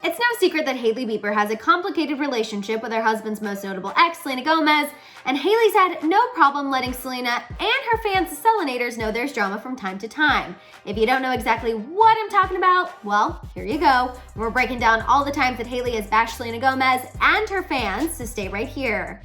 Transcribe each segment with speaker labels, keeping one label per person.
Speaker 1: It's no secret that Hailey Bieber has a complicated relationship with her husband's most notable ex, Selena Gomez, and Hailey's had no problem letting Selena and her fans, the Selenators, know there's drama from time to time. If you don't know exactly what I'm talking about, well, here you go. We're breaking down all the times that Hailey has bashed Selena Gomez and her fans, so stay right here.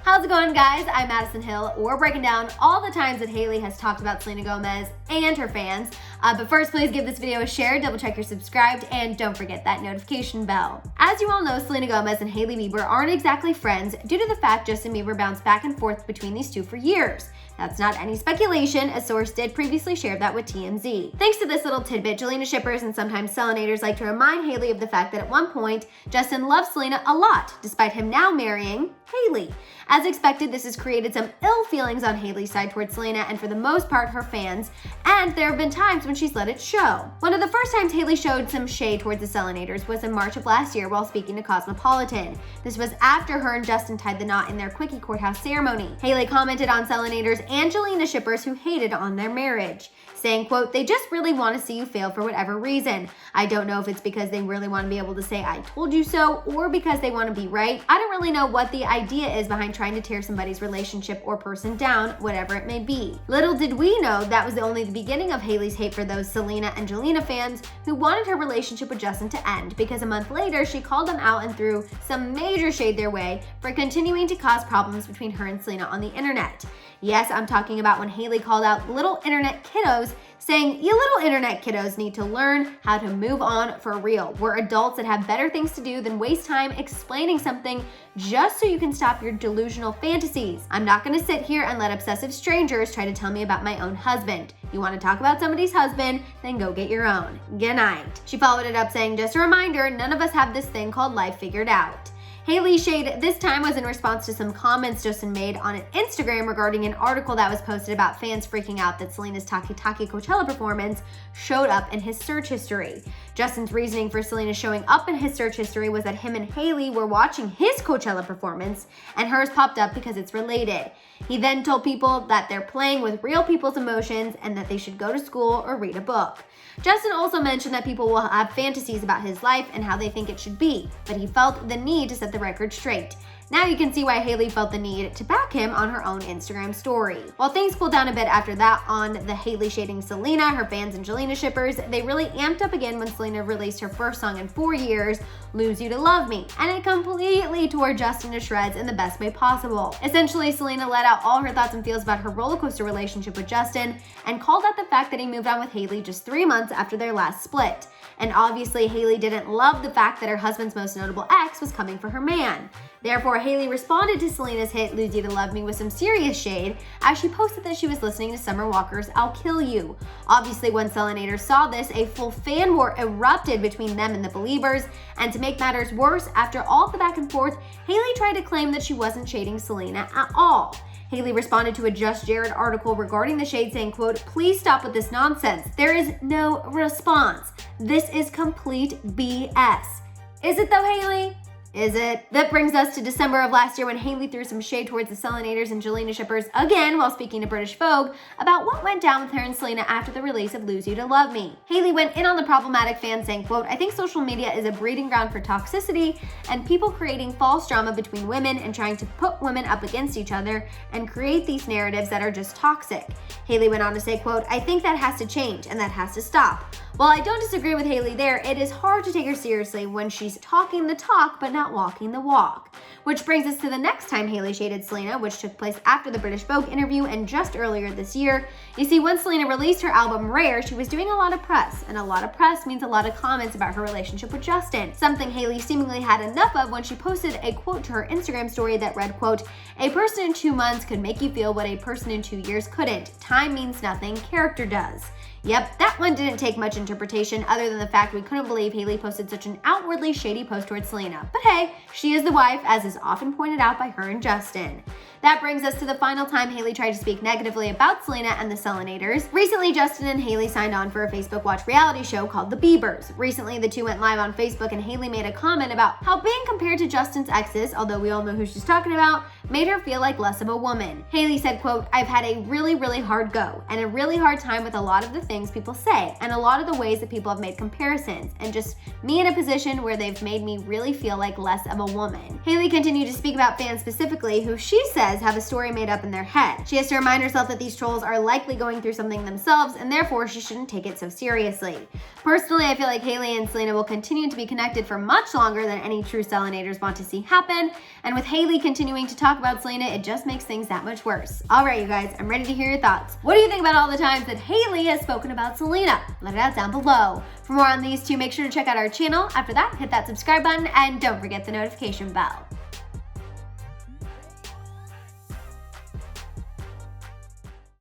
Speaker 1: How's it going, guys? I'm Madison Hill. We're breaking down all the times that Hailey has talked about Selena Gomez and her fans. But first, please give this video a share, double check you're subscribed, and don't forget that notification bell. As you all know, Selena Gomez and Hailey Bieber aren't exactly friends due to the fact Justin Bieber bounced back and forth between these two for years. That's not any speculation, a source did previously share that with TMZ. Thanks to this little tidbit, Jelena shippers and sometimes Selenators like to remind Hailey of the fact that at one point, Justin loved Selena a lot, despite him now marrying Hailey. As expected, this has created some ill feelings on Hailey's side towards Selena and for the most part her fans, and there have been times when she's let it show. One of the first times Hailey showed some shade towards the Selenators was in March of last year while speaking to Cosmopolitan. This was after her and Justin tied the knot in their quickie courthouse ceremony. Hailey commented on Selenators and Jelena shippers who hated on their marriage, saying, quote, "They just really want to see you fail for whatever reason. I don't know if it's because they really want to be able to say I told you so or because they want to be right. I don't really know what the idea is behind trying to tear somebody's relationship or person down, whatever it may be." Little did we know that was only the beginning of Hailey's hate for those Selena and Jelena fans who wanted her relationship with Justin to end, because a month later she called them out and threw some major shade their way for continuing to cause problems between her and Selena on the internet. Yes, I'm talking about when Hailey called out little internet kiddos, saying, "You little internet kiddos need to learn how to move on for real. We're adults that have better things to do than waste time explaining something just so you can stop your delusional fantasies. I'm not gonna sit here and let obsessive strangers try to tell me about my own husband. You wanna talk about somebody's husband, then go get your own. Good night." She followed it up saying, "Just a reminder, none of us have this thing called life figured out." Hailey's shade this time was in response to some comments Justin made on an Instagram regarding an article that was posted about fans freaking out that Selena's Taki Taki Coachella performance showed up in his search history. Justin's reasoning for Selena showing up in his search history was that him and Hailey were watching his Coachella performance and hers popped up because it's related. He then told people that they're playing with real people's emotions and that they should go to school or read a book. Justin also mentioned that people will have fantasies about his life and how they think it should be, but he felt the need to set the record straight. Now you can see why Hailey felt the need to back him on her own Instagram story. While things cooled down a bit after that on the Hailey shading Selena, her fans and Jelena shippers, they really amped up again when Selena released her first song in 4 years, "Lose You to Love Me," and it completely tore Justin to shreds in the best way possible. Essentially, Selena let out all her thoughts and feels about her rollercoaster relationship with Justin and called out the fact that he moved on with Hailey just 3 months after their last split. And obviously, Hailey didn't love the fact that her husband's most notable ex was coming for her man. Therefore, Hailey responded to Selena's hit "Lose You to Love Me" with some serious shade as she posted that she was listening to Summer Walker's "I'll Kill You." Obviously, when Selenators saw this, a full fan war erupted between them and the Believers, and to make matters worse, after all the back and forth, Hailey tried to claim that she wasn't shading Selena at all. Hailey responded to a Just Jared article regarding the shade saying, quote, "Please stop with this nonsense. There is no response. This is complete BS." Is it though, Hailey? Is it? That brings us to December of last year when Hailey threw some shade towards the Selenators and Jelena shippers again while speaking to British Vogue about what went down with her and Selena after the release of "Lose You to Love Me." Hailey went in on the problematic fans saying, quote, "I think social media is a breeding ground for toxicity and people creating false drama between women and trying to put women up against each other and create these narratives that are just toxic." Hailey went on to say, quote, "I think that has to change and that has to stop." While I don't disagree with Hailey there, it is hard to take her seriously when she's talking the talk but not walking the walk. Which brings us to the next time Hailey shaded Selena, which took place after the British Vogue interview and just earlier this year. You see, when Selena released her album Rare, she was doing a lot of press, and a lot of press means a lot of comments about her relationship with Justin, something Hailey seemingly had enough of when she posted a quote to her Instagram story that read, quote, "A person in 2 months could make you feel what a person in 2 years couldn't. Time means nothing, character does." Yep, that one didn't take much interpretation other than the fact we couldn't believe Hailey posted such an outwardly shady post towards Selena. But hey, she is the wife, as is often pointed out by her and Justin. That brings us to the final time Hailey tried to speak negatively about Selena and the Selenators. Recently, Justin and Hailey signed on for a Facebook Watch reality show called The Biebers. Recently, the two went live on Facebook and Hailey made a comment about how being compared to Justin's exes, although we all know who she's talking about, made her feel like less of a woman. Hailey said, quote, "I've had a really hard go and a really hard time with a lot of the things things people say and a lot of the ways that people have made comparisons, and just me in a position where they've made me really feel like less of a woman. Hailey continued to speak about fans specifically who she says have a story made up in their head. She has to remind herself that these trolls are likely going through something themselves, and therefore she shouldn't take it so seriously. Personally, I feel like Hailey and Selena will continue to be connected for much longer than any true Selenators want to see happen, and with Hailey continuing to talk about Selena, it just makes things that much worse. Alright you guys, I'm ready to hear your thoughts. What do you think about all the times that Hailey has spoken about Selena? Let it out down below. For more on these two, make sure to check out our channel. After that, hit that subscribe button and don't forget the notification bell.